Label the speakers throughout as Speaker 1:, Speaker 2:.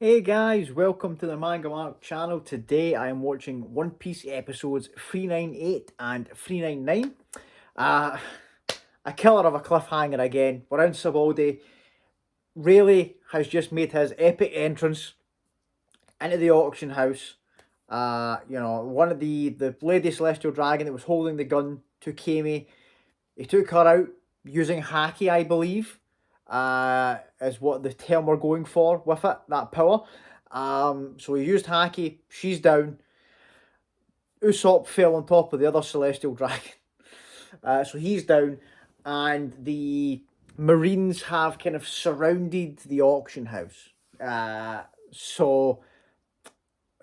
Speaker 1: Hey guys, welcome to the MangaMark channel. Today I am watching One Piece episodes 398 and 399. Uh, a killer of a cliffhanger again. We're in Sabaldi. Rayleigh has just made his epic entrance into the auction house. One of the Lady Celestial Dragon that was holding the gun to Camie. He took her out using Haki, I believe, is what the term we're going for with it, that power. So he used Haki, she's down. Usopp fell on top of the other Celestial Dragon. So he's down, and the Marines have kind of surrounded the auction house. So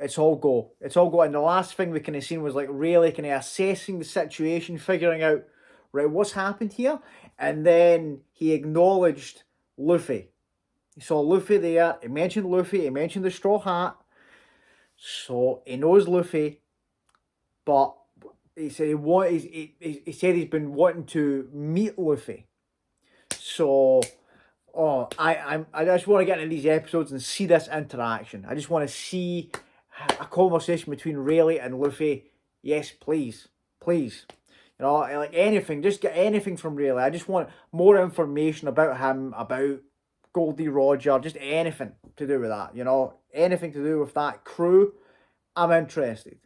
Speaker 1: it's all go. It's all go. And the last thing we kind of seen was like really kind of assessing the situation, figuring out, right, what's happened here. And then he acknowledged Luffy. He saw Luffy there. He mentioned Luffy. He mentioned the straw hat. So he knows Luffy. But he said he said he's been wanting to meet Luffy. So I just want to get into these episodes and see this interaction. I just want to see a conversation between Rayleigh and Luffy. Yes, please, please. You know, like anything, just get anything from Rayleigh. I just want more information about him, about Goldie Roger, just anything to do with that. You know, anything to do with that crew. I'm interested.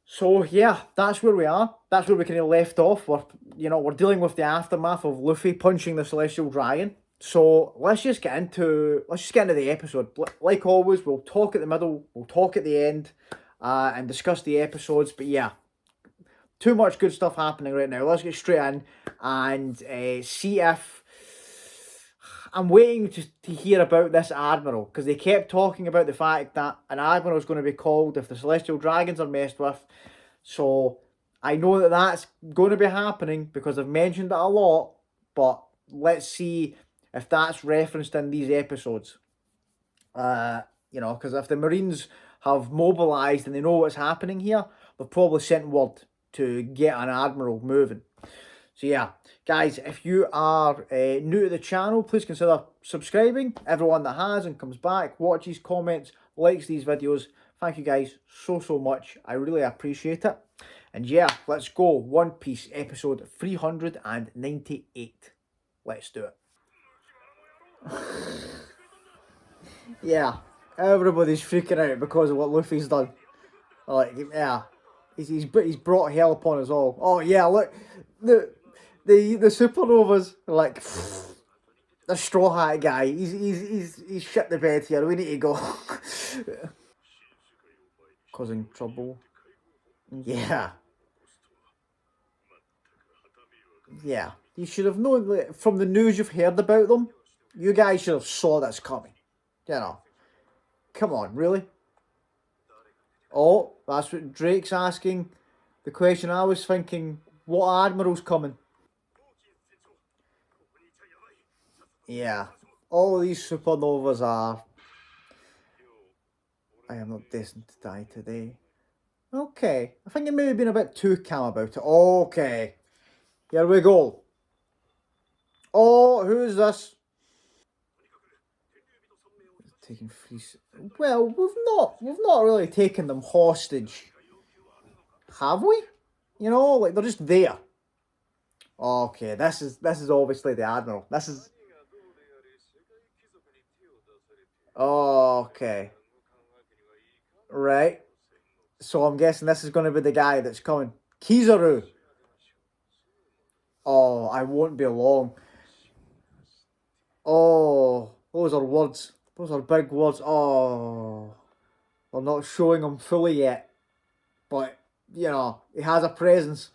Speaker 1: So yeah, that's where we are. That's where we kind of left off. We're dealing with the aftermath of Luffy punching the Celestial Dragon. So let's just get into the episode. Like always, we'll talk at the middle, we'll talk at the end, and discuss the episodes. But yeah, too much good stuff happening right now. Let's get straight in and see if I'm waiting to hear about this Admiral, because they kept talking about the fact that an Admiral is going to be called if the Celestial Dragons are messed with. So I know that that's going to be happening because I've mentioned it a lot, but let's see if that's referenced in these episodes. Because if the Marines have mobilised and they know what's happening here, they've probably sent word to get an Admiral moving. So yeah, guys, if you are new to the channel, please consider subscribing. Everyone that has and comes back, watches, comments, likes these videos, thank you guys so much. I really appreciate it. And yeah, let's go. One Piece episode 398. Let's do it. Yeah, everybody's freaking out because of what Luffy's done. Like, yeah, he's brought hell upon us all. Oh yeah, look, the supernovas are like the straw hat guy. He's shit the bed here. We need to go. Causing trouble. Yeah. Yeah. You should have known, like, from the news you've heard about them. You guys should have saw this coming. You know. Come on, really? Oh, that's what Drake's asking. The question I was thinking, what Admiral's coming? Yeah. All of these supernovas are... I am not destined to die today. Okay. I think it may have been a bit too calm about it. Okay. Here we go. Oh, who is this? Taking free... Well, we've not really taken them hostage. Have we? You know, like, they're just there. Okay, this is obviously the Admiral. This is... Okay. Right. So I'm guessing this is going to be the guy that's coming. Kizaru. Oh, I won't be long. Oh, those are words. Those are big words. Oh, they're not showing him fully yet. But, you know, he has a presence.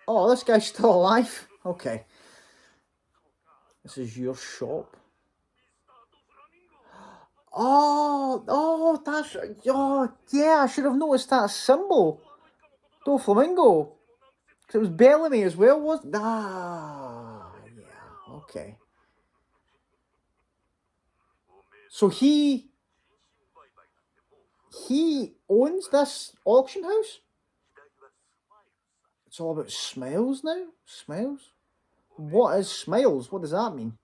Speaker 1: Oh, this guy's still alive. Okay. This is your shop. Oh, that's... Oh, yeah, I should have noticed that symbol. Doflamingo. Because it was Bellamy as well, wasn't it? Ah, yeah, okay. So he owns this auction house? It's all about smiles now? Smiles? What is smiles? What does that mean?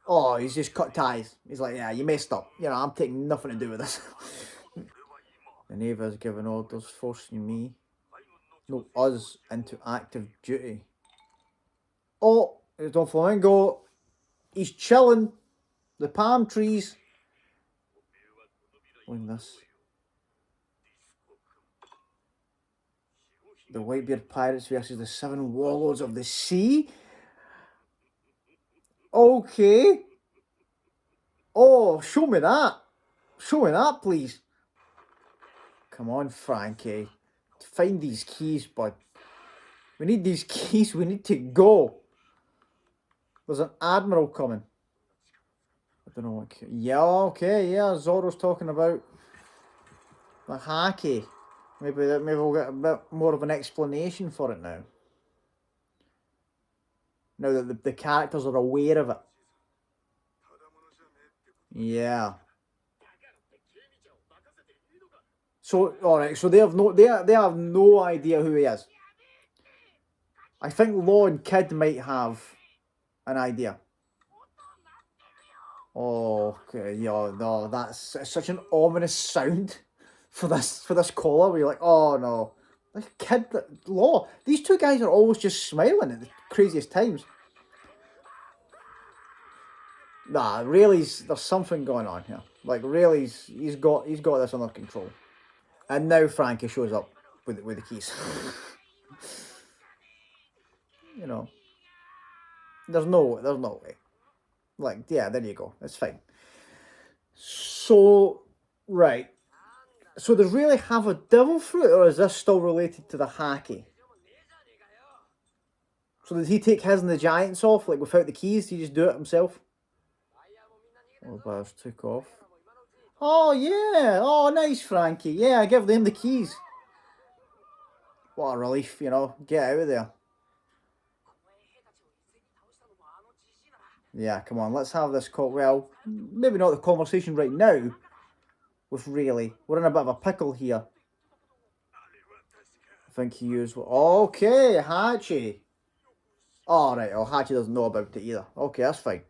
Speaker 1: Oh, he's just cut ties. He's like, yeah, you messed up. You know, I'm taking nothing to do with this. The Navy has given orders forcing me, no, us, into active duty. Oh, there's Don Flamingo. He's chilling. The palm trees. Look at this. The Whitebeard Pirates versus the 7 Warlords of the Sea. Okay. Oh, show me that. Show me that, please. Come on, Frankie. Find these keys, bud. We need these keys. We need to go. There's an Admiral coming. I don't know what... Yeah, okay, yeah. Zoro's talking about the Haki. Maybe we'll get a bit more of an explanation for it now. Now that the characters are aware of it. Yeah. So, alright, so they have no idea who he is. I think Law and Kid might have an idea. Oh, okay, yeah, no, that's such an ominous sound for this caller where you're like, oh no. Like Kid, Law, these two guys are always just smiling at the craziest times. Nah, Rayleigh's, there's something going on here. Like Rayleigh's, he's got this under control. And now Frankie shows up with the keys. You know, there's no way. Like, yeah, there you go. It's fine. So, right. So does Rayleigh have a devil fruit, or is this still related to the Haki? So did he take his and the giants off, like without the keys? Did he just do it himself? Oh, bars took off. Oh, yeah. Oh, nice, Frankie. Yeah, I give them the keys. What a relief, you know. Get out of there. Yeah, come on. Let's have this call. Well, maybe not the conversation right now with Rayleigh. We're in a bit of a pickle here. I think he used... Okay, Hachi. Oh, right. Oh, Hachi doesn't know about it either. Okay, that's fine.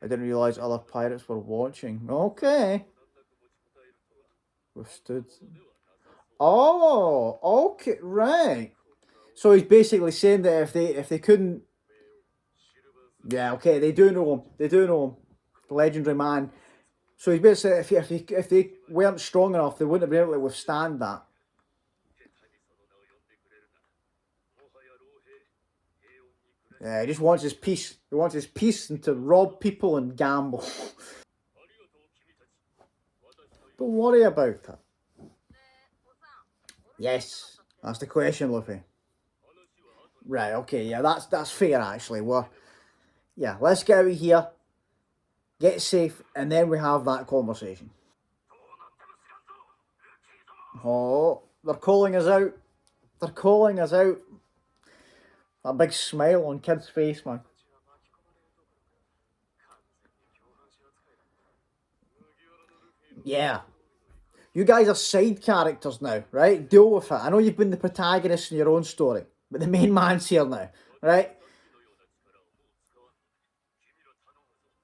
Speaker 1: I didn't realise other pirates were watching. Okay. Withstood. Oh, okay, right. So he's basically saying that if they couldn't... Yeah, okay, they do know him. They do know him. The legendary man. So he's basically, if they weren't strong enough, they wouldn't have been able to withstand that. Yeah, he just wants his peace. He wants his peace and to rob people and gamble. Don't worry about it. Yes, that's the question, Luffy. Right, okay, yeah, that's fair actually. Well, yeah, let's get out of here, get safe, and then we have that conversation. Oh, they're calling us out. They're calling us out. That big smile on Kid's face, man. Yeah. You guys are side characters now, right? Deal with it. I know you've been the protagonist in your own story, but the main man's here now, right?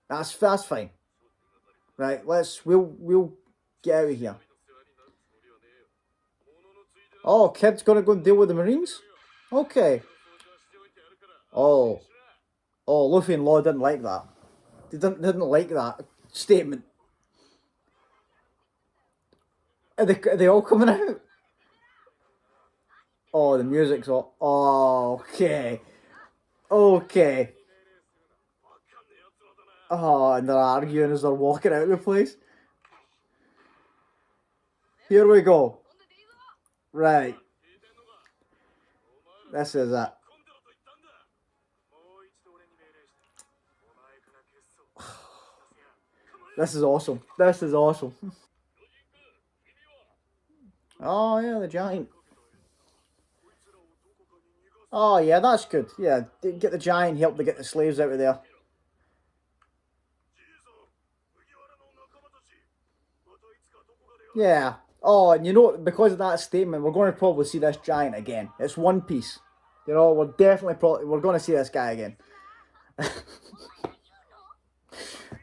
Speaker 1: That's fine. Right, we'll get out of here. Oh, Kid's gonna go and deal with the Marines? Okay. Oh, Luffy and Law didn't like that. They didn't like that statement. Are they all coming out? Oh, the music's all... Oh, okay. Okay. Oh, and they're arguing as they're walking out of the place. Here we go. Right. This is it. This is awesome. This is awesome. Oh, yeah, the giant. Oh, yeah, that's good. Yeah, get the giant help to get the slaves out of there. Yeah. Oh, and you know, because of that statement, we're going to probably see this giant again. It's One Piece. You know, we're going to see this guy again.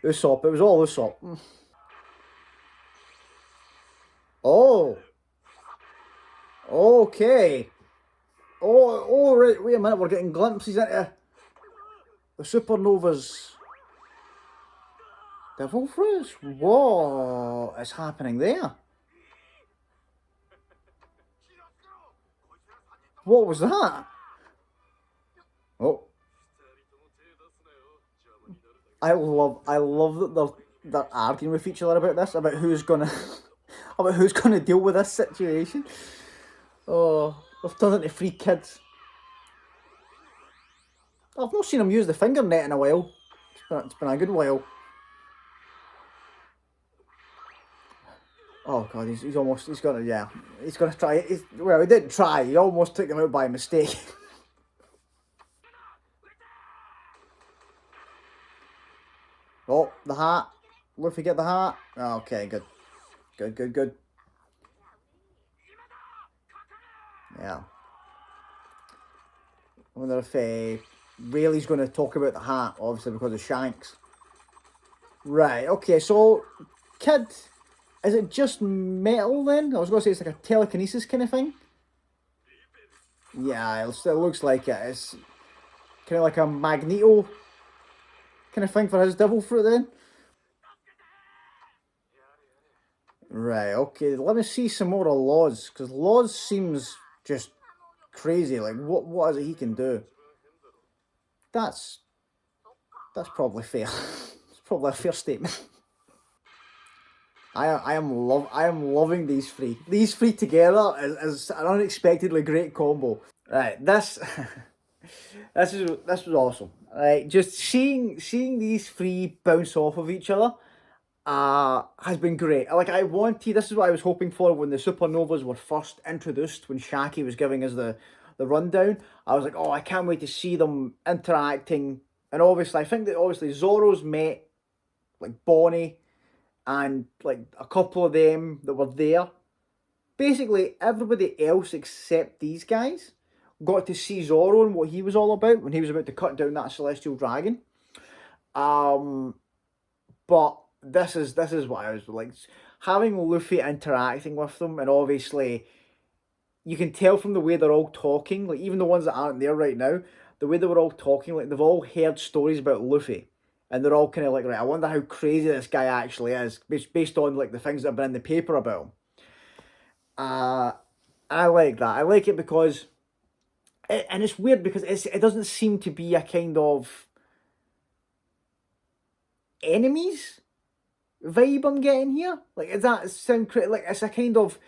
Speaker 1: Usopp, it was all Usopp. Oh, okay. Oh, right, wait a minute, we're getting glimpses into the supernova's devil fruits. What is happening there? What was that? Oh, I love that they're arguing with each other about this, about who's gonna, about who's gonna deal with this situation. Oh, they've turned into three kids. I've not seen him use the finger net in a while. It's been a good while. Oh god, he's gonna try. Well, he didn't try. He almost took him out by mistake. Oh, the hat. Luffy get the hat. Okay, good. Good. Yeah. I wonder if Rayleigh's going to talk about the hat, obviously because of Shanks. Right, okay, so, Kid, is it just metal then? I was going to say it's like a telekinesis kind of thing. Yeah, it looks like it. It's kind of like a Magneto kind of thing for his devil fruit then. Right, okay, let me see some more of Laws, because Laws seems just crazy. Like, what is it he can do? That's probably fair. It's probably a fair statement. I am loving these three. These three together is an unexpectedly great combo. Right, this was awesome. Right, just seeing these three bounce off of each other has been great. Like this is what I was hoping for when the supernovas were first introduced, when Shaki was giving us the rundown. I was like, oh, I can't wait to see them interacting. And obviously, I think that obviously Zoro's met like Bonnie and like a couple of them that were there. Basically, everybody else except these guys got to see Zoro and what he was all about when he was about to cut down that celestial dragon. But this is what I was like, having Luffy interacting with them, and obviously you can tell from the way they're all talking, like even the ones that aren't there right now, the way they were all talking, like they've all heard stories about Luffy. And they're all kind of like, right, I wonder how crazy this guy actually is, based on like the things that have been in the paper about him. I like that. I like it because, and it's weird because it doesn't seem to be a kind of enemies vibe I'm getting here. Like, does that sound like it's a kind of,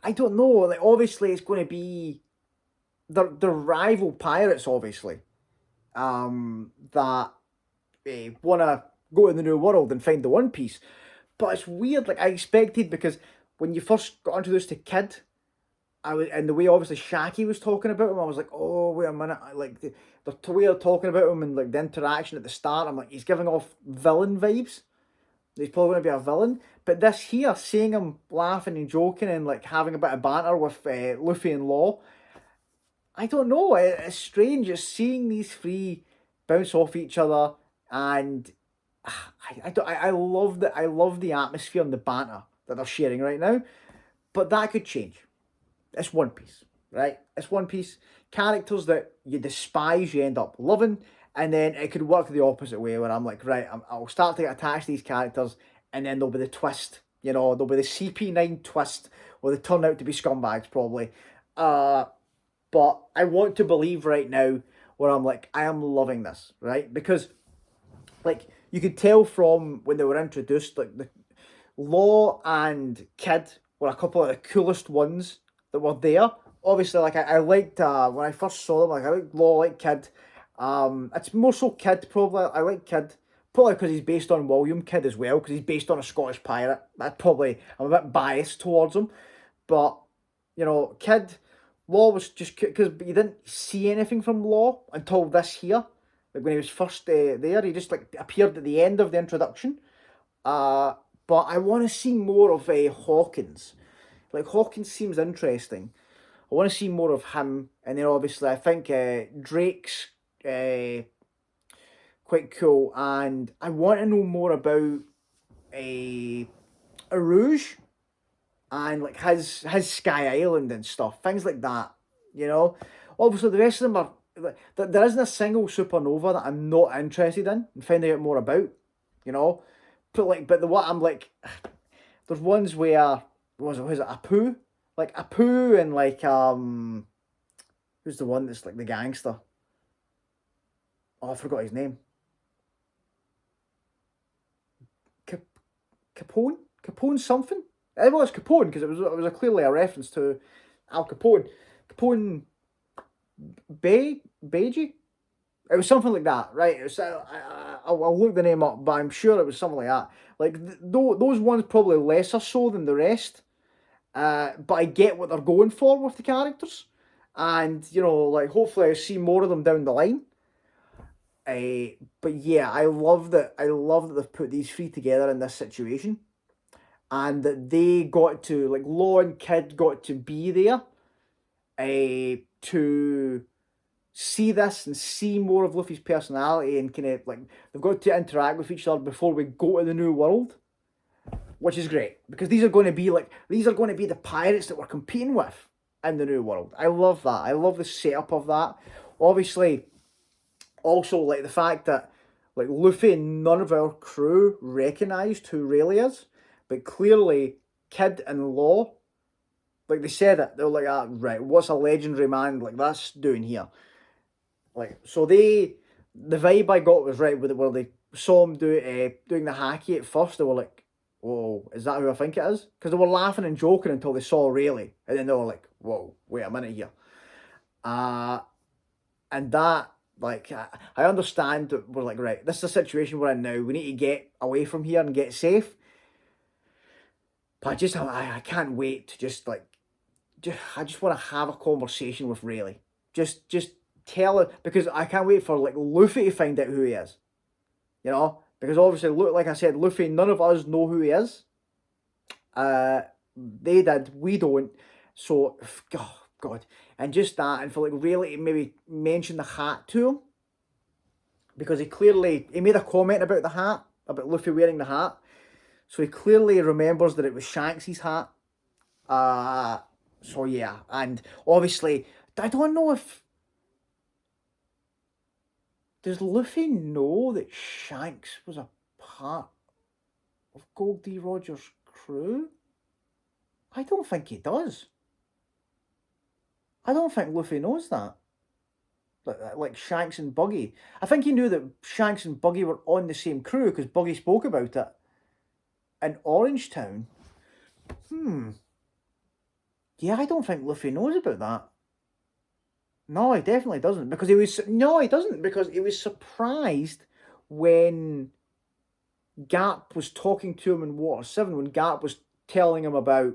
Speaker 1: I don't know. Like, obviously, it's going to be the rival pirates, obviously, that want to go to the New World and find the One Piece. But it's weird. Like, I expected, because when you first got introduced to Kid, and the way obviously Shaki was talking about him, I was like, oh wait a minute, like the way they're talking about him and like the interaction at the start, I'm like, he's giving off villain vibes. He's probably going to be a villain. But this here, seeing him laughing and joking and like having a bit of banter with Luffy and Law, I don't know. It's strange just seeing these three bounce off each other, and I love the atmosphere and the banter that they're sharing right now. But that could change. It's One Piece, right? It's One Piece. Characters that you despise, you end up loving, and then it could work the opposite way, where I'm like, right, I'll start to get attached to these characters, and then there'll be the twist. You know, there'll be the CP9 twist, where they turn out to be scumbags, probably. But I want to believe right now, where I'm like, I am loving this, right? Because, like, you could tell from when they were introduced, like, the Law and Kid were a couple of the coolest ones that were there. Obviously, like I liked when I first saw them, like I liked Law, I like Kid. It's more so Kid probably. I like Kid probably because he's based on William Kidd as well, because he's based on a Scottish pirate. That probably I'm a bit biased towards him, but you know, Kid, Law was just because you didn't see anything from Law until this here. Like when he was first there, he just like appeared at the end of the introduction. Uh, but I want to see more of Hawkins. Like Hawkins seems interesting. I want to see more of him, and then obviously I think Drake's quite cool. And I want to know more about a Rouge and like his Sky Island and stuff, things like that. You know, obviously the rest of them are. There isn't a single supernova that I'm not interested in and finding out more about. You know, but the what I'm like, there's ones where was it Apu, like Apu and like who's the one that's like the gangster? Oh, I forgot his name. Capone? Capone something? Well, it's Capone because it was a clearly a reference to Al Capone. Capone Beji? It was something like that, right? It was, I'll look the name up, but I'm sure it was something like that. Like, those ones probably lesser so than the rest. But I get what they're going for with the characters. And, you know, like, hopefully I see more of them down the line. But yeah, I love that they've put these three together in this situation. And that they got to, like, Law and Kid got to be there. To see this and see more of Luffy's personality and kind of like they've got to interact with each other before we go to the new world, which is great because these are going to be the pirates that we're competing with in the new world. I love that. I love the setup of that. Obviously, also like the fact that like Luffy and none of our crew recognised who Rayleigh is, but clearly Kid and Law, like they said it, they were like, ah, right, what's a legendary man like that's doing here? Like, so the vibe I got was right with it where they saw him doing the hacky at first. They were like, "Whoa, is that who I think it is?" Because they were laughing and joking until they saw Rayleigh, and then they were like, "Whoa, wait a minute here." And that like I understand that we're like, right, this is a situation we're in now. We need to get away from here and get safe. But I can't wait to I just want to have a conversation with Rayleigh. Just tell her, because I can't wait for like Luffy to find out who he is. You know? Because obviously, like I said, Luffy, none of us know who he is. They did, we don't. So, oh, God. And just that, and for like Rayleigh to maybe mention the hat to him. Because he made a comment about the hat, about Luffy wearing the hat. So he clearly remembers that it was Shanks' hat. So yeah, and obviously, I don't know if... Does Luffy know that Shanks was a part of Gold D. Rogers' crew? I don't think he does. I don't think Luffy knows that. Like Shanks and Buggy. I think he knew that Shanks and Buggy were on the same crew because Buggy spoke about it in Orange Town. Yeah, I don't think Luffy knows about that. No, he definitely doesn't because he was surprised when Garp was talking to him in Water 7, when Garp was telling him about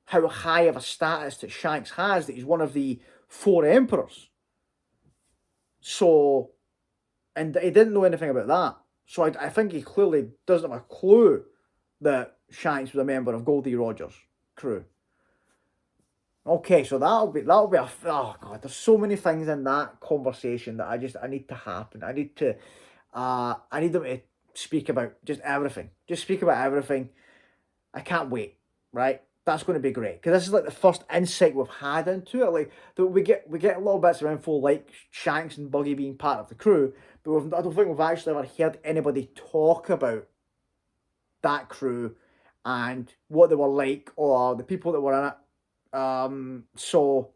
Speaker 1: how high of a status that Shanks has, that he's one of the 4 emperors. So, and he didn't know anything about that. So I think he clearly doesn't have a clue that Shanks was a member of Goldie Rogers' crew. Okay, so that'll be a, oh God, there's so many things in that conversation that I need to happen. I need them to speak about just everything. Just speak about everything. I can't wait, right? That's going to be great because this is like the first insight we've had into it. Like we get little bits of info like Shanks and Buggy being part of the crew, but I don't think we've actually ever heard anybody talk about that crew and what they were like or the people that were in it. So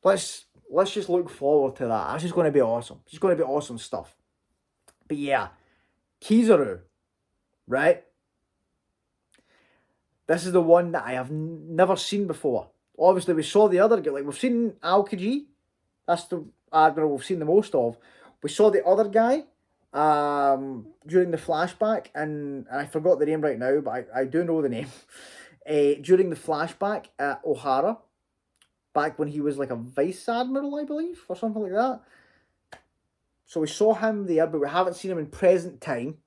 Speaker 1: let's just look forward to that. That's just going to be awesome. It's just going to be awesome stuff. But yeah, Kizaru, right? This is the one that I have never seen before. Obviously, we saw the other guy. Like, we've seen Aokiji. That's the Admiral we've seen the most of. We saw the other guy during the flashback, and I forgot the name right now, but I do know the name. During the flashback at Ohara, back when he was like a Vice Admiral, I believe, or something like that. So we saw him there, but we haven't seen him in present time.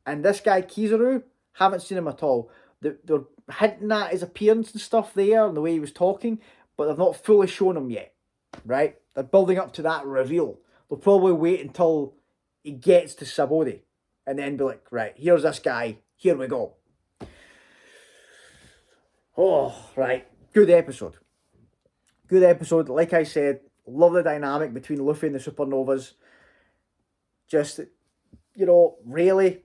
Speaker 1: And this guy, Kizaru, haven't seen him at all. They're hinting at his appearance and stuff there, and the way he was talking, but they've not fully shown him yet, right? They're building up to that reveal. They'll probably wait until he gets to Sabori and then be like, right, here's this guy, here we go. Oh, right. Good episode. Good episode. Like I said, love the dynamic between Luffy and the Supernovas. Just, Rayleigh,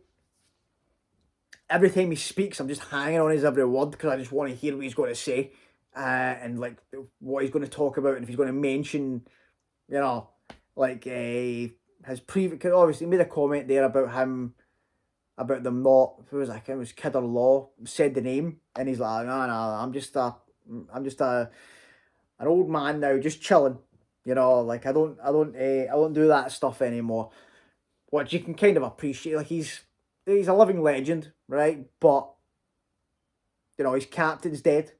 Speaker 1: every time he speaks, I'm just hanging on his every word because I just want to hear what he's going to say and like what he's going to talk about, and if he's going to mention, like his previous. Because obviously, he made a comment there about him, about them not. Who was that? It was Kid or Law said the name, and he's like, no, I'm just an old man now, just chilling. Like I don't do that stuff anymore. Which you can kind of appreciate. Like he's a living legend, right? But his captain's dead,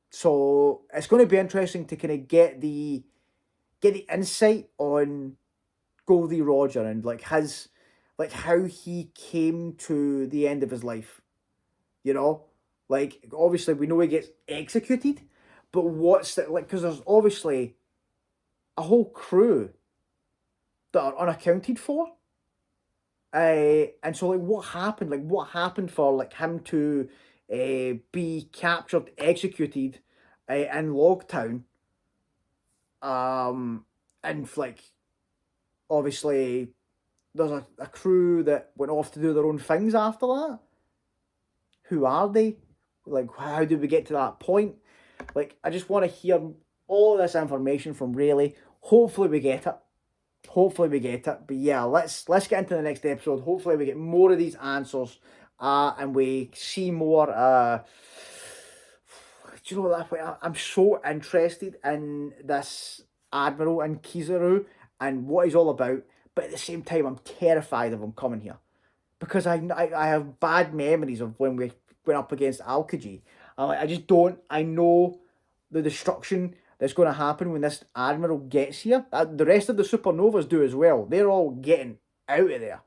Speaker 1: so it's going to be interesting to kind of get the insight on Goldie Roger and like how he came to the end of his life. Like obviously we know he gets executed, but what's that like? Because there's obviously a whole crew that are unaccounted for. And so like what happened? Like what happened for like him to be captured, executed in Logtown? And like obviously there's a crew that went off to do their own things after that. Who are they? Like how did we get to that point? Like I just want to hear all this information from Rayleigh. Hopefully we get it. But yeah, let's get into the next episode. Hopefully we get more of these answers, and we see more. Do you know what? I'm so interested in this Admiral and Kizaru and what he's all about. But at the same time, I'm terrified of him coming here because I have bad memories of when we went up against Alkaji. I just don't. I know the destruction that's going to happen when this Admiral gets here. The rest of the Supernovas do as well. They're all getting out of there,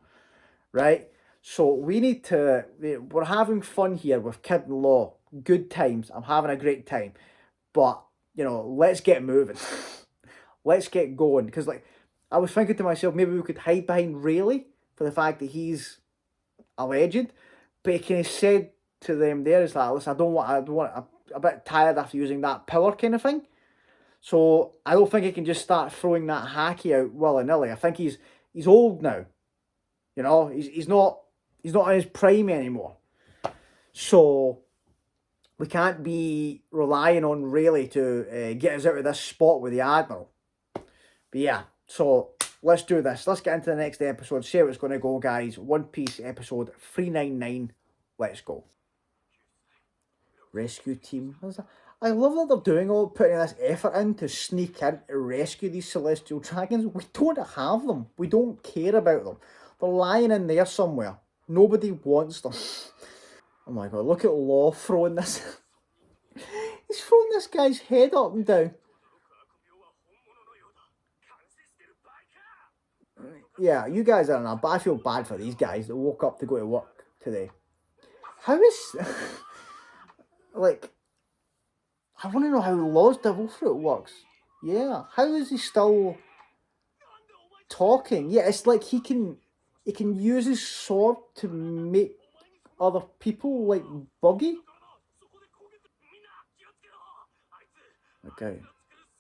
Speaker 1: right? So we need to. We're having fun here with Kid and Law. Good times. I'm having a great time, but let's get moving. Let's get going because like I was thinking to myself, maybe we could hide behind Rayleigh for the fact that he's a legend, but he kind of said to them there is like, listen, I don't want. I'm a bit tired after using that power kind of thing. So I don't think he can just start throwing that hacky out willy-nilly. I think he's old now. He's not in his prime anymore. So we can't be relying on Rayleigh to get us out of this spot with the Admiral. But yeah, so let's do this. Let's get into the next episode, see how it's going to go, guys. One Piece episode 399. Let's go. Rescue team. I love that they're putting this effort in to sneak in to rescue these celestial dragons. We don't have them. We don't care about them. They're lying in there somewhere. Nobody wants them. Oh my god, look at Law throwing this. He's throwing this guy's head up and down. Yeah, you guys are enough, but I feel bad for these guys that woke up to go to work today. How is... like... I want to know how Law's devil fruit works. Yeah, how is he still talking? Yeah, it's like he can use his sword to make other people like buggy. Okay,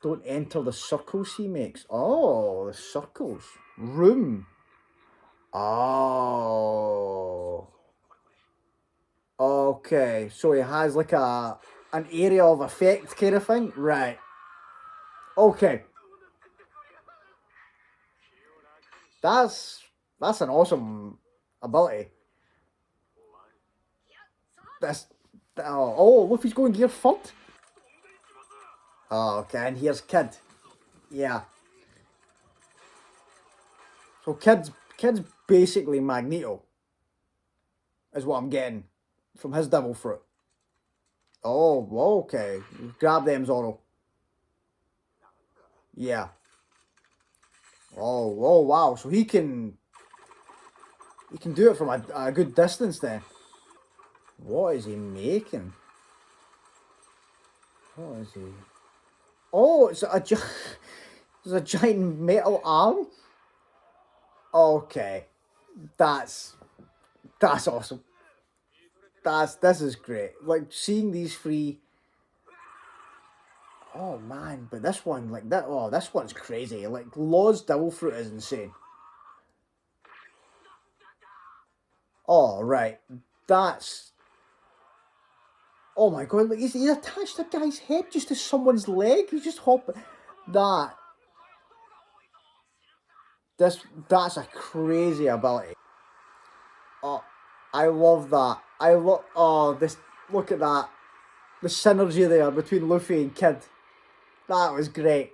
Speaker 1: don't enter the circles he makes. Oh, the circles. Room. Oh. Okay, so he has like an area of effect kind of thing? Right. Okay. That's an awesome ability. Luffy's going gear third. Oh, okay, and here's Kid. Yeah. So Kid's basically Magneto. Is what I'm getting from his devil fruit. Oh, okay. Grab them, Zoro. Yeah. Oh, wow. So he can do it from a good distance then. What is he making? What is he? Oh, it's There's a giant metal arm. Okay, that's awesome. This is great. Like seeing these three. Oh man, but this one like that. Oh, this one's crazy. Like Law's devil fruit is insane. Oh right, that's. Oh my god! Like he attached a guy's head just to someone's leg. He's just hopping. That. That's a crazy ability. Oh, I love that. I love. Oh, this. Look at that. The synergy there between Luffy and Kid. That was great.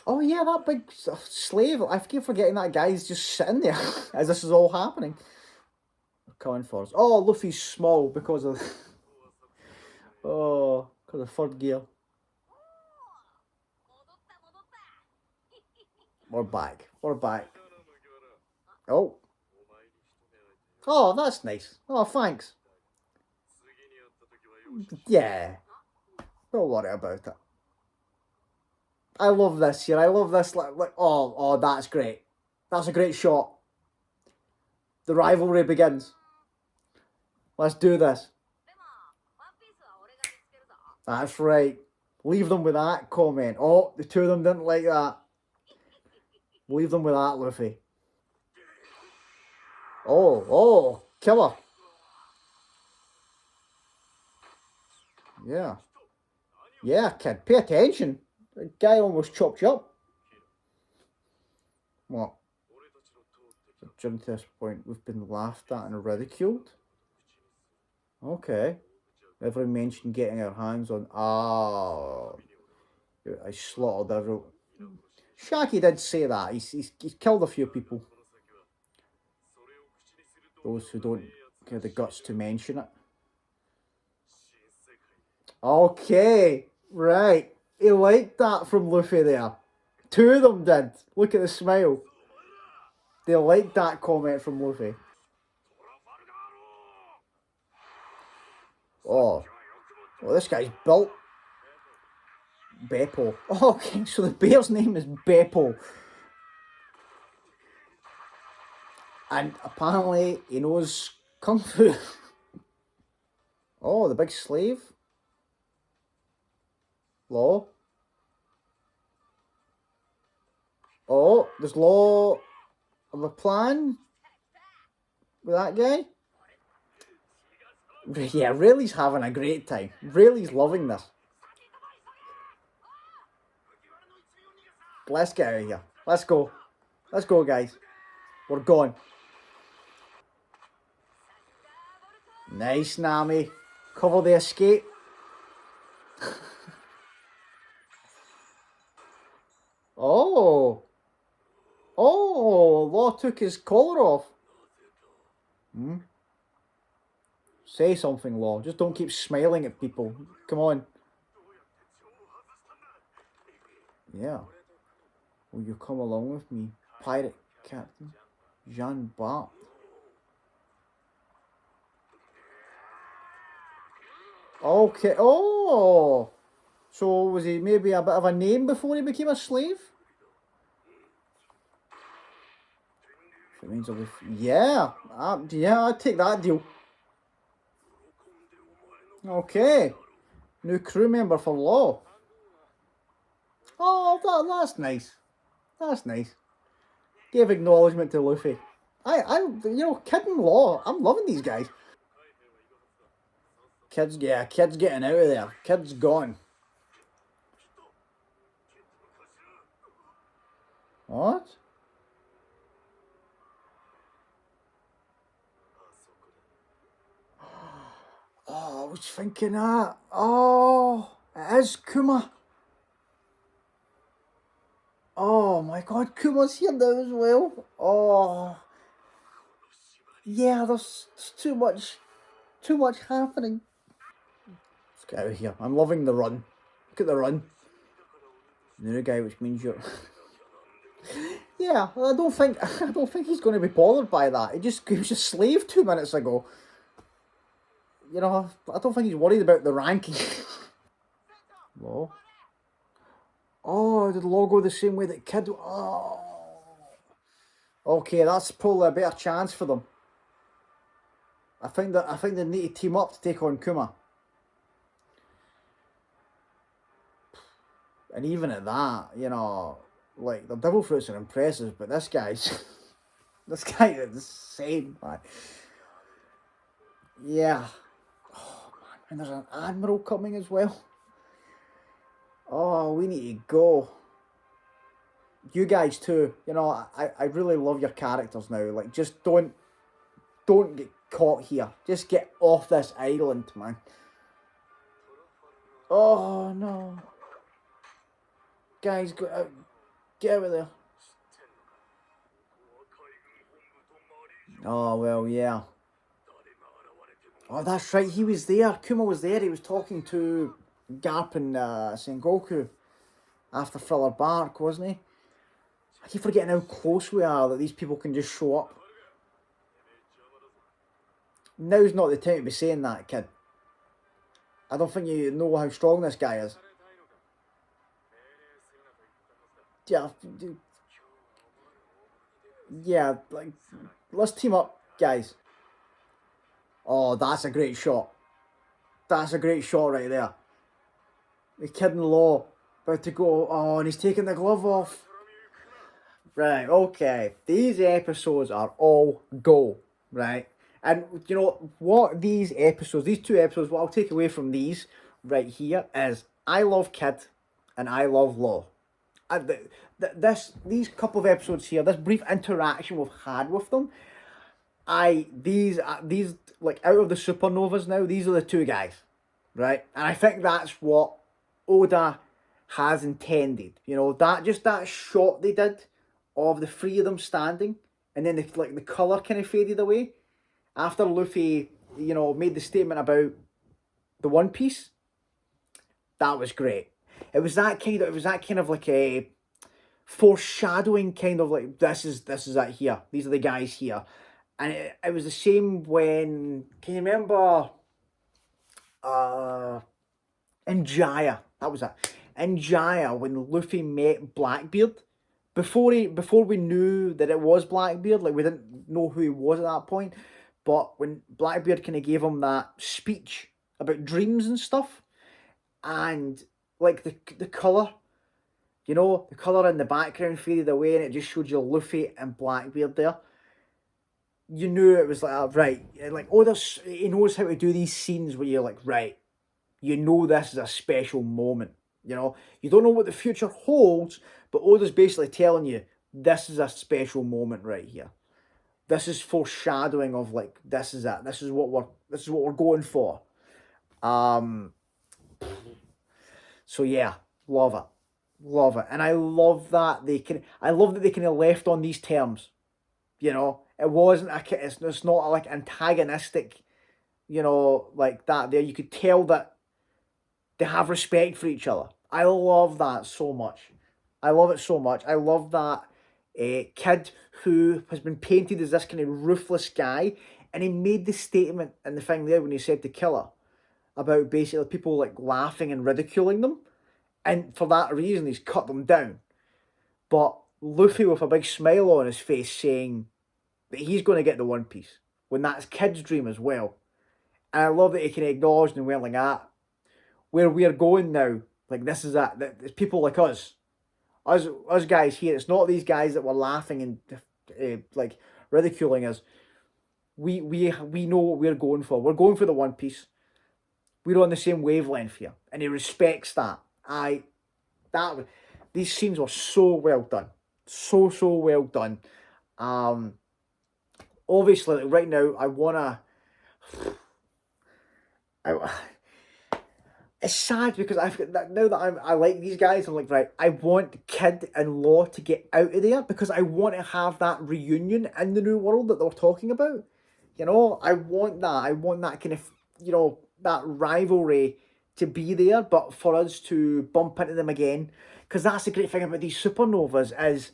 Speaker 1: Oh yeah, that big slave. I keep forgetting that guy's just sitting there as this is all happening. Coming for us. Oh, Luffy's small because of because of third gear. We're back. We're back. Oh. Oh, that's nice. Oh, thanks. Yeah. Don't worry about it. I love this here. I love this. Like oh, that's great. That's a great shot. The rivalry begins. Let's do this. That's right. Leave them with that comment. Oh, the two of them didn't like that. Leave them with that, Luffy. Oh, killer. Yeah. Yeah, kid, pay attention. The guy almost chopped you up. What? During this point, we've been laughed at and ridiculed. Okay. Never mentioned getting our hands on. Oh, I slaughtered everyone. Shaggy did say that. He's killed a few people. Those who don't get the guts to mention it. Okay, right. He liked that from Luffy there. Two of them did. Look at the smile. They liked that comment from Luffy. Oh, well, this guy's built. Beppo. Oh, okay, so the bear's name is Beppo. And apparently he knows Kung Fu. Oh, the big slave. Law. Oh, does Law have a plan with that guy? Yeah, Rayleigh's having a great time. Rayleigh's loving this. Let's get out of here. Let's go. Let's go, guys. We're going. Nice, Nami. Cover the escape. Oh. Oh, Law took his collar off. Hmm? Say something, Law. Just don't keep smiling at people. Come on. Yeah. Will you come along with me, Pirate Captain Jean Bart? Okay. Oh. So was he maybe a bit of a name before he became a slave? It means yeah. Yeah, I'd take that deal. Okay. New crew member for Law. Oh, that's nice. That's nice. Gave acknowledgement to Luffy. Kid and Law. I'm loving these guys. Kid's getting out of there. Kid's gone. What? Oh, I was thinking that. Oh, it is Kuma. Oh my god, Kuma's here now as well. Oh. Yeah, there's too much happening. Let's get out of here. I'm loving the run. Look at the run. The new guy, which means you're. Yeah, I don't think he's going to be bothered by that. He was a slave 2 minutes ago. I don't think he's worried about the ranking. Whoa. Oh, the logo the same way that Kid. Oh. Okay, that's probably a better chance for them. I think they need to team up to take on Kuma. And even at that, you know, like the devil fruits are impressive, but this guy's this guy is insane, man. Yeah. Oh man, and there's an Admiral coming as well. Oh, we need to go. You guys too. You know, I really love your characters now. Like, just don't get caught here. Just get off this island, man. Oh no. Guys, go out. Get out of there. Oh well, yeah. Oh, that's right. He was there. Kuma was there. He was talking to Garp and Sengoku after Thriller Bark, wasn't he? I keep forgetting how close we are, that these people can just show up. Now's not the time to be saying that, kid. I don't think you know how strong this guy is. Yeah, yeah, like, let's team up, guys. Oh, that's a great shot. That's a great shot right there. The kid in law about to go. Oh, and he's taking the glove off. Right, okay. These episodes are all go, right? And you know what? These two episodes, what I'll take away from these right here is I love Kid and I love Law. And these couple of episodes here, this brief interaction we've had with them, these like out of the supernovas now, these are the two guys, right? And I think that's what Oda has intended. You know, that shot they did of the three of them standing, and then the colour kind of faded away after Luffy, you know, made the statement about the One Piece. That was great. It was that kind of like a foreshadowing, kind of like this is it here. These are the guys here, and it was the same when, can you remember? In Jaya, that was it. In Jaya, when Luffy met Blackbeard, before we knew that it was Blackbeard, like we didn't know who he was at that point, but when Blackbeard kind of gave him that speech about dreams and stuff, and like the colour, you know, the colour in the background faded away and it just showed you Luffy and Blackbeard there. You knew it was like, right, like, oh, he knows how to do these scenes where you're like, right, you know this is a special moment. You know, you don't know what the future holds, but Oda's basically telling you this is a special moment right here. This is foreshadowing of like, this is it. This is what we're going for. So yeah, love it, and I love that they kind of left on these terms. You know, it's not like antagonistic. You know, like that. There, you could tell that they have respect for each other. I love that so much. I love it so much. I love that Kid who has been painted as this kind of ruthless guy, and he made the statement in the thing there when he said to Killer about basically people like laughing and ridiculing them, and for that reason he's cut them down. But Luffy with a big smile on his face saying that he's going to get the One Piece when that's Kid's dream as well. And I love that he can acknowledge and went like that. Where we're going now, like this is that. It's people like us guys here. It's not these guys that were laughing and like ridiculing us. We know what we're going for. We're going for the One Piece. We're on the same wavelength here, and he respects that. These scenes were so well done, so well done. Obviously, like right now, it's sad because now that I like these guys, I'm like, right, I want Kid and Law to get out of there because I want to have that reunion in the New World that they're talking about. You know, I want that kind of, you know, that rivalry to be there, but for us to bump into them again, because that's the great thing about these supernovas is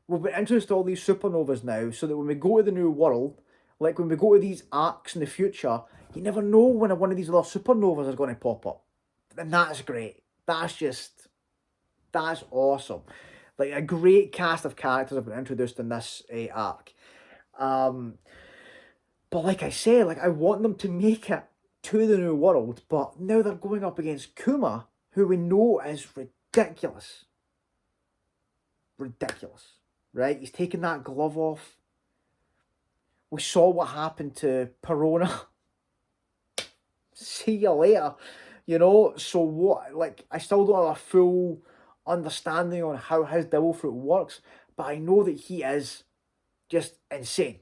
Speaker 1: we've been introduced to all these supernovas now, so that when we go to the New World, like when we go to these arcs in the future, you never know when one of these other supernovas is going to pop up. And that's great. That's that's awesome. Like, a great cast of characters have been introduced in this arc. But like I say, like, I want them to make it to the New World, but now they're going up against Kuma, who we know is ridiculous. Ridiculous, right? He's taking that glove off. We saw what happened to Perona. See you later. You know, so what, like, I still don't have a full understanding on how his devil fruit works, but I know that he is just insane.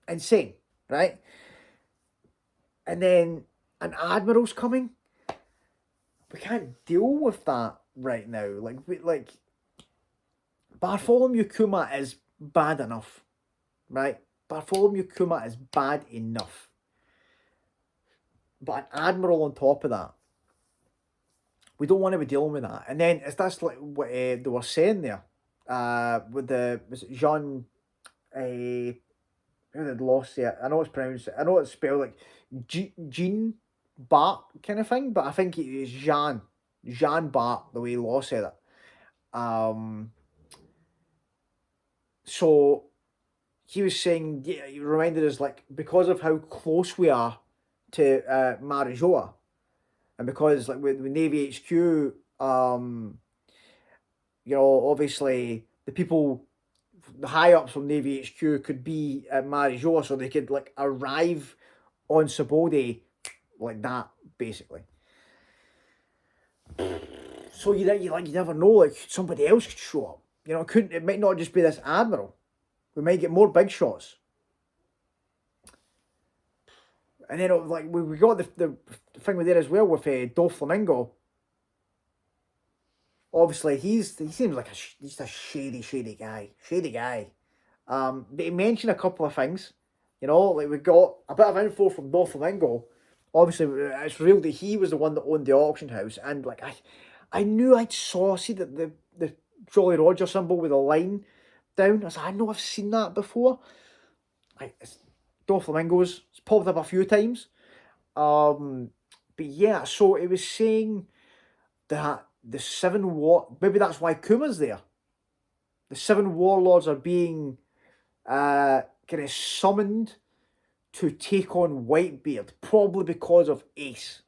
Speaker 1: Insane, right? And then an admiral's coming. We can't deal with that right now. Like Bartholomew Kuma is bad enough, right? Bartholomew Kuma is bad enough. But an admiral on top of that, we don't want to be dealing with that. And then is that's like what they were saying there, with was it Jean, how did lost it? I know it's pronounced. I know it's spelled like Jean Bart kind of thing, but I think it is Jean Bart the way he lost said it. So he was saying, yeah, he reminded us, like, because of how close we are to Marijoa, and because, like, with Navy HQ, you know, obviously the people, the high ups from Navy HQ could be at Marijoa, so they could, like, arrive on Sabode like that, basically. So you never know, like, somebody else could show up. You know, it might not just be this admiral. We might get more big shots. And then, like, we got the thing with there as well with Doflamingo. Obviously, he seems like he's a shady guy. But he mentioned a couple of things. You know, like, we got a bit of info from Doflamingo. Obviously, it's real that he was the one that owned the auction house, and, like, I knew see that the Jolly Roger symbol with a line down. I was like, I know I've seen that before. Like, it's Doflamingo's. It's popped up a few times. But yeah, so it was saying that the 7 maybe that's why Kuma's there. The 7 warlords are being kind of summoned to take on Whitebeard, probably because of Ace,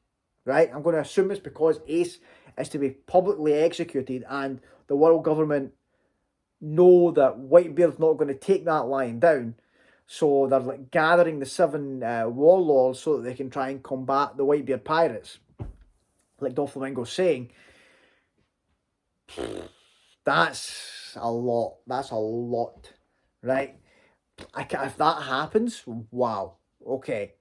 Speaker 1: right? I'm going to assume it's because Ace is to be publicly executed, and the world government know that Whitebeard's not going to take that line down, so they're, like, gathering the 7 warlords so that they can try and combat the Whitebeard pirates. Like Doflamingo's saying, that's a lot. That's a lot, right? If that happens, wow, okay,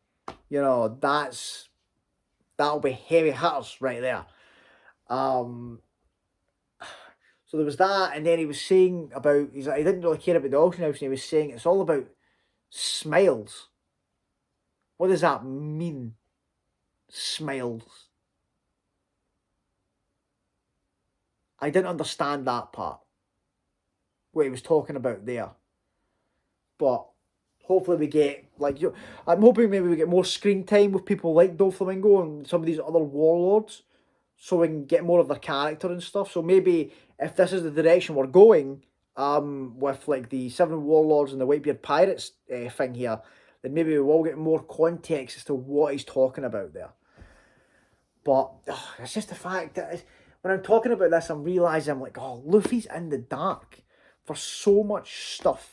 Speaker 1: you know, that'll be heavy hitters right there. So there was that, and then he was saying about he didn't really care about the auction house, and he was saying it's all about smiles. What does that mean? Smiles. I didn't understand that part, what he was talking about there. But hopefully we get, like, I'm hoping maybe we get more screen time with people like Doflamingo and some of these other warlords, so we can get more of their character and stuff. So maybe if this is the direction we're going, with, like, the 7 warlords and the Whitebeard pirates thing here, then maybe we will get more context as to what he's talking about there. But it's just the fact that when I'm talking about this, I'm realising, I'm like, oh, Luffy's in the dark for so much stuff.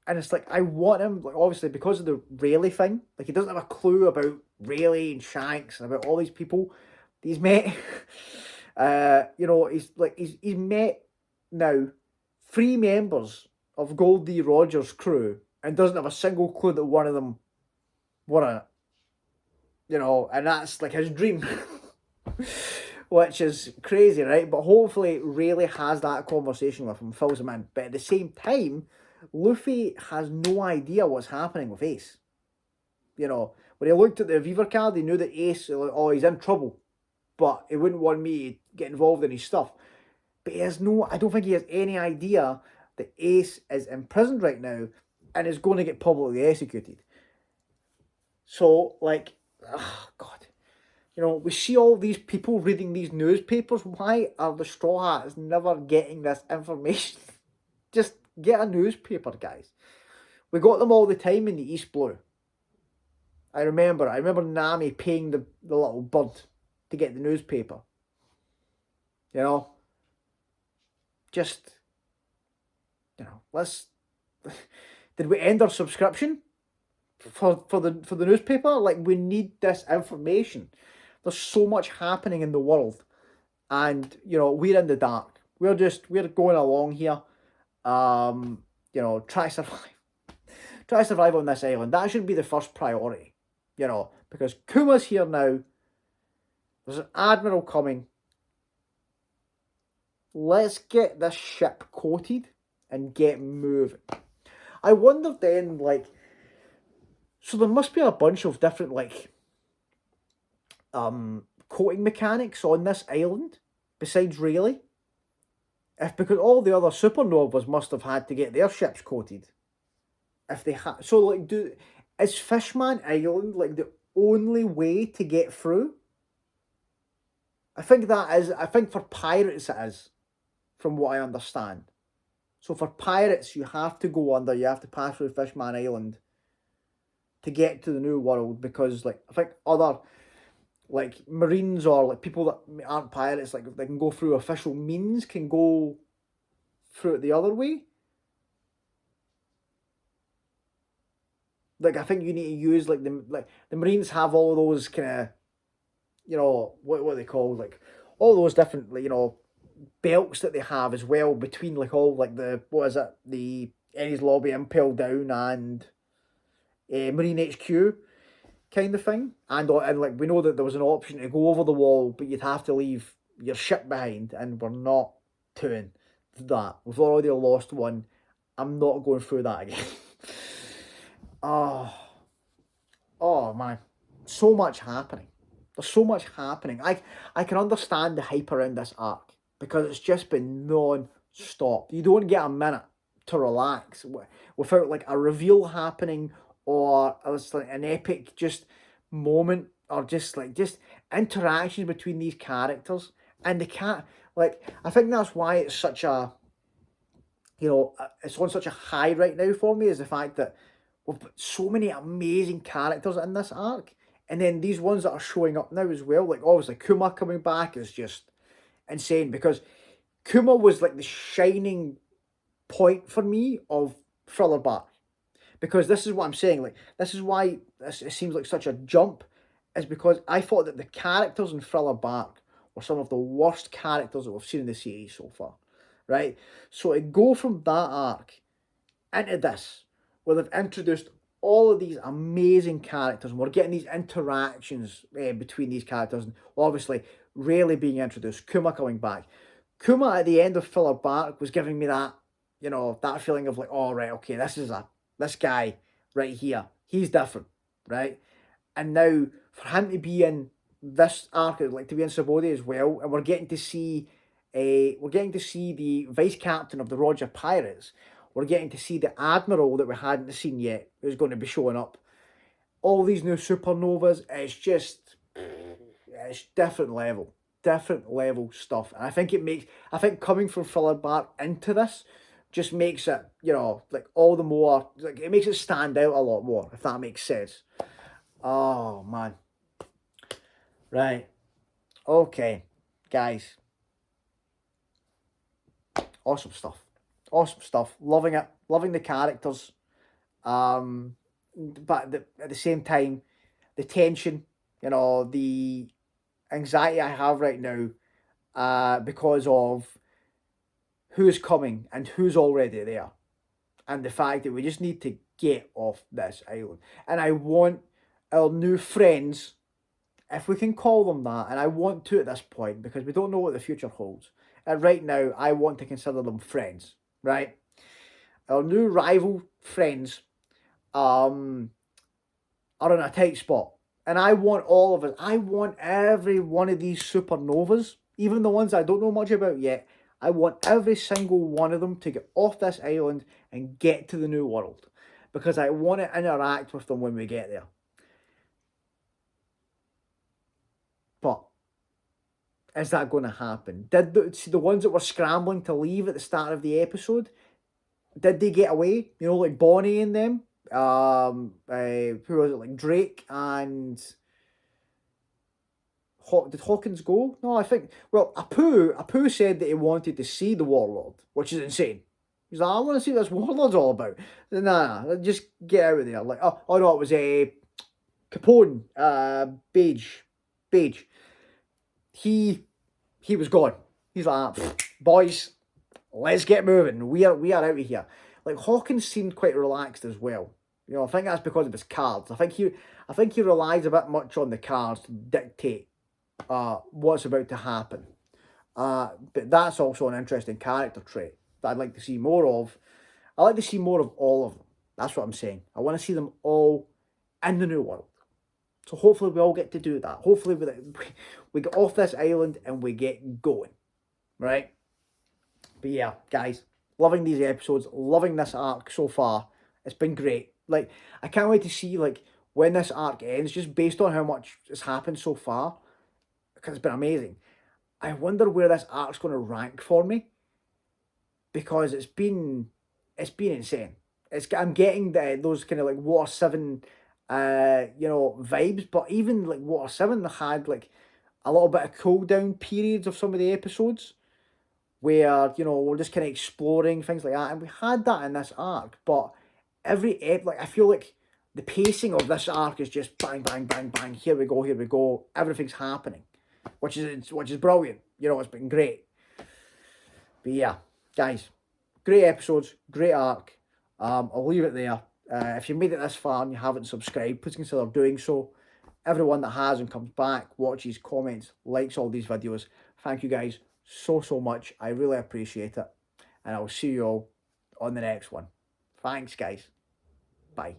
Speaker 1: And it's like, I want him, like, obviously, because of the Rayleigh thing, like, he doesn't have a clue about Rayleigh and Shanks and about all these people he's met. You know, he's met now 3 members of Goldie Rogers' crew and doesn't have a single clue that one of them were in it. You know, and that's, like, his dream. Which is crazy, right? But hopefully Rayleigh has that conversation with him, fills him in. But at the same time, Luffy has no idea what's happening with Ace. You know, when he looked at the Viva card, he knew that Ace, oh, he's in trouble. But he wouldn't want me to get involved in his stuff. But he has I don't think he has any idea that Ace is imprisoned right now and is going to get publicly executed. So, like, oh, God. You know, we see all these people reading these newspapers. Why are the Straw Hats never getting this information? Just get a newspaper, guys. We got them all the time in the East Blue. I remember Nami paying the little bird to get the newspaper. You know, just, you know, let's. Did we end our subscription for the newspaper? Like, we need this information. There's so much happening in the world, and you know, we're in the dark. We're going along here. You know, try to survive on this island. That should be the first priority. You know, because Kuma's here now. There's an admiral coming. Let's get this ship coated and get moving. I wonder then, like, so there must be a bunch of different, like, coating mechanics on this island besides Rayleigh. Because all the other supernovas must have had to get their ships coated. If they had, so like, is Fishman Island like the only way to get through? I think for pirates it is, from what I understand. So for pirates, you have to go under, you have to pass through Fishman Island to get to the New World, because like, I think other, like, Marines or like people that aren't pirates, like, they can go through official means, can go through it the other way. Like, I think you need to use, like, the Marines have all those kind of, you know, what are they called? Like, all those different, like, you know, belts that they have as well between, like, all, like, the, what is it? The Ennie's Lobby, Impel Down, and Marine HQ kind of thing. And like, we know that there was an option to go over the wall, but you'd have to leave your ship behind, and we're not doing that. We've already lost one. I'm not going through that again. Oh man, so much happening. There's so much happening. I can understand the hype around this arc because it's just been non-stop. You don't get a minute to relax without like a reveal happening, or it's like an epic just moment, or just interactions between these characters. And they can't, like, I think that's why it's such a, you know, it's on such a high right now for me, is the fact that we've got so many amazing characters in this arc. And then these ones that are showing up now as well, like obviously Kuma coming back is just insane, because Kuma was like the shining point for me of Thriller Bark. Because this is what I'm saying, like, this is why it seems like such a jump, is because I thought that the characters in Thriller Bark were some of the worst characters that we've seen in the series so far, right? So to go from that arc into this, where they've introduced all of these amazing characters, and we're getting these interactions between these characters, and obviously Rayleigh being introduced, Kuma coming back. Kuma at the end of Thriller Bark was giving me that, you know, that feeling of like, oh right, okay, this guy right here, he's different, right? And now for him to be in this arc, like to be in Subodhi as well, and we're getting to see the vice captain of the Roger Pirates. We're getting to see the Admiral that we hadn't seen yet, who's going to be showing up. All these new supernovas, it's different level stuff. And I think coming from Thriller Bark into this just makes it, you know, like all the more, like it makes it stand out a lot more, if that makes sense. Oh man. Right. Okay, guys. Awesome stuff. Loving it. Loving the characters. But at the same time, the tension, you know, the anxiety I have right now, because of who's coming and who's already there, and the fact that we just need to get off this island. And I want our new friends, if we can call them that, and I want to at this point, because we don't know what the future holds. And right now, I want to consider them friends, right? Our new rival friends are in a tight spot. And I want all of it. I want every one of these supernovas, even the ones I don't know much about yet. I want every single one of them to get off this island and get to the New World, because I want to interact with them when we get there. is that going to happen? Did the ones that were scrambling to leave at the start of the episode, did they get away? You know, like Bonnie and them. Who was it? Like Drake and did Hawkins go? No, I think. Well, Apu said that he wanted to see the Warlord, which is insane. He's like, I want to see what this Warlord's all about. Nah, just get out of there. Like, oh no, it was a Capone, Beige. He was gone. He's like, boys, let's get moving. We are out of here. Like Hawkins seemed quite relaxed as well. You know, I think that's because of his cards. I think he relies a bit much on the cards to dictate what's about to happen. But that's also an interesting character trait that I'd like to see more of. I like to see more of all of them. That's what I'm saying. I want to see them all in the New World. So hopefully we all get to do that. Hopefully we get off this island and we get going. Right? But yeah, guys, loving these episodes, loving this arc so far. It's been great. Like, I can't wait to see, like, when this arc ends, just based on how much has happened so far, because it's been amazing. I wonder where this arc's going to rank for me, because it's been insane. I'm getting those kind of like Water 7, vibes, but even like Water 7 had like a little bit of cool down periods of some of the episodes where, you know, we're just kind of exploring things like that, and we had that in this arc, but I feel like the pacing of this arc is just bang, bang, bang, bang, here we go, everything's happening, which is brilliant. You know, it's been great. But yeah, guys, great episodes, great arc. I'll leave it there. If you made it this far and you haven't subscribed, please consider doing so. Everyone that has and comes back, watches, comments, likes all these videos, thank you guys so much. I really appreciate it. And I'll see you all on the next one. Thanks, guys. Bye.